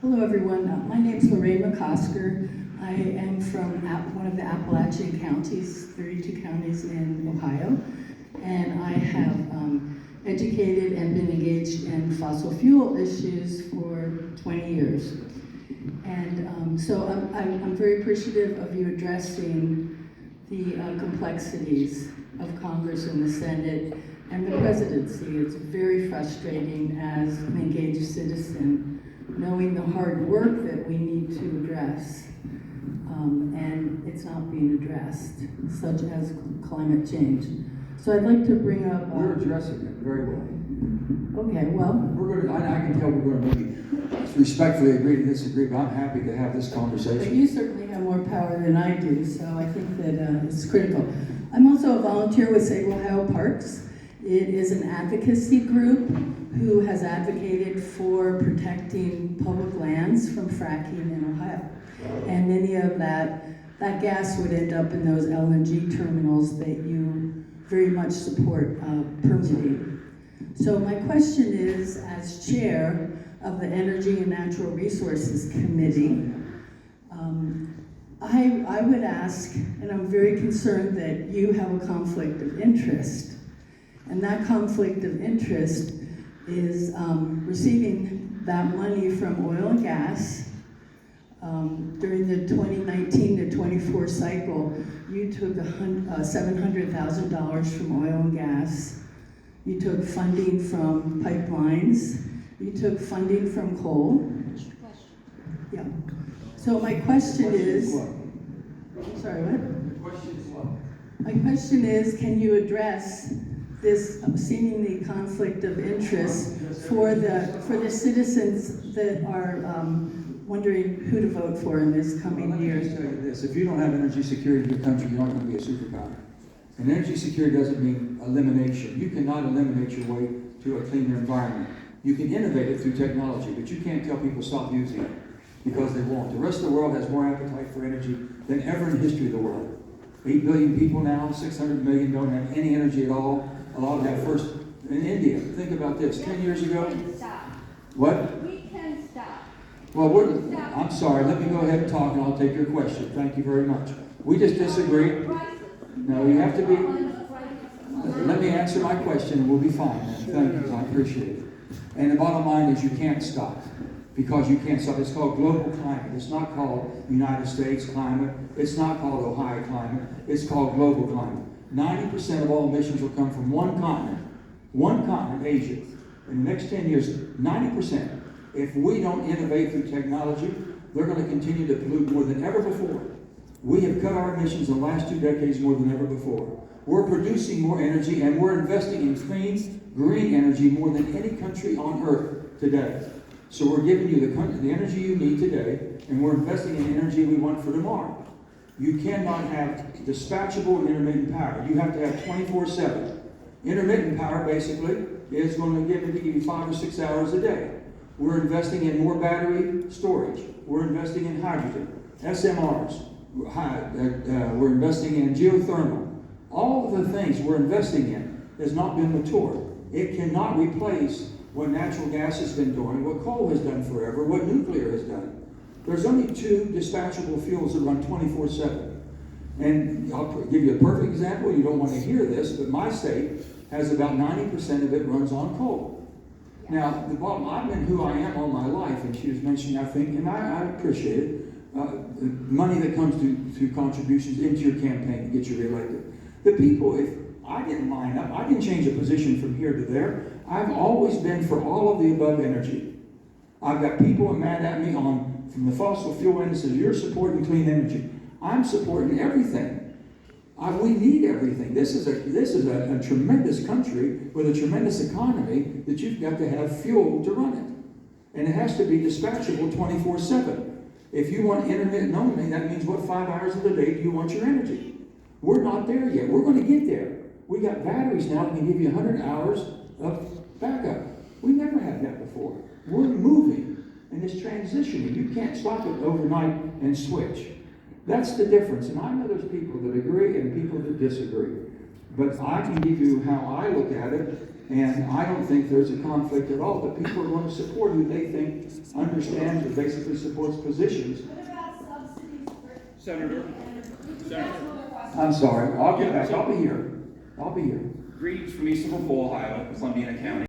Hello, everyone. My name is Loraine McCosker. I am from one of the Appalachian counties, 32 counties in Ohio, and I have educated and been engaged in fossil fuel issues for 20 years. And so I'm very appreciative of you addressing the complexities of Congress and the Senate and the presidency. It's very frustrating as an engaged citizen knowing the hard work that we need to address, and it's not being addressed, such as climate change. So I'd like to bring up... We're addressing it very well. Okay, well... We're going to, I can tell we're going to maybe respectfully agree to disagree, but I'm happy to have this But conversation. you certainly have more power than I do, so I think that it's critical. I'm also a volunteer with Save Ohio Parks. It is an advocacy group who has advocated for protecting public lands from fracking in Ohio. And many of that gas would end up in those LNG terminals that you very much support permitting. So my question is, as chair of the Energy and Natural Resources Committee, I would ask, and I'm very concerned that you have a conflict of interest, and that conflict of interest is receiving that money from oil and gas. During the 2019 to 24 cycle, you took $700,000 from oil and gas. You took funding from pipelines. You took funding from coal. Yeah. So my question is, I'm sorry, what? The question is what? My question is, can you address this seemingly conflict of interest for the citizens that are wondering who to vote for in this coming year? Let me just tell you this, if you don't have energy security in your country, you're not going to be a superpower. And energy security doesn't mean elimination. You cannot eliminate your way to a cleaner environment. You can innovate it through technology, but you can't tell people stop using it because they won't. The rest of the world has more appetite for energy than ever in the history of the world. 8 billion people now, 600 million don't have any energy at all. A lot of that first in India. Think about this. 10 years ago. We can stop. What? We can stop. Well, I'm sorry. Let me go ahead and talk, and I'll take your question. Thank you very much. We just disagree. No, you have to be. Let me answer my question, and we'll be fine. Man. Thank you. I appreciate it. And the bottom line is, you can't stop because you can't stop. It's called global climate. It's not called United States climate. It's not called Ohio climate. It's called global climate. 90% of all emissions will come from one continent, Asia. In the next 10 years, 90%. If we don't innovate through technology, they're going to continue to pollute more than ever before. We have cut our emissions in the last 2 decades more than ever before. We're producing more energy, and we're investing in clean, green energy more than any country on earth today. So we're giving you the energy you need today, and we're investing in energy we want for tomorrow. You cannot have dispatchable and intermittent power. You have to have 24/7. Intermittent power basically is going to give you 5 or 6 hours a day. We're investing in more battery storage. We're investing in hydrogen, SMRs. We're investing in geothermal. All of the things we're investing in has not been matured. It cannot replace what natural gas has been doing, what coal has done forever, what nuclear has done. There's only 2 dispatchable fuels that run 24/7. And I'll give you a perfect example. You don't want to hear this, but my state has about 90% of it runs on coal. Now, the bottom, I've been who I am all my life, and she was mentioning, I think, and I appreciate it, money that comes through contributions into your campaign to get you reelected. The people, if I didn't line up, I didn't change a position from here to there. I've always been for all of the above energy. I've got people mad at me from the fossil fuel industry. You're supporting clean energy. I'm supporting everything. We need everything. This is a tremendous country with a tremendous economy that you've got to have fuel to run it. And it has to be dispatchable 24/7. If you want intermittent only, that means what 5 hours of the day do you want your energy? We're not there yet. We're going to get there. We got batteries now that can give you 100 hours of backup. We never had that before. We're moving and it's transitioning. You can't stop it overnight and switch. That's the difference. And I know there's people that agree and people that disagree. But I can give you how I look at it. And I don't think there's a conflict at all, but people are going to support who they think understands or basically supports positions. Senator. I'm sorry, I'll get back, I'll be here. Greetings from Eastern Ohio, Columbia County.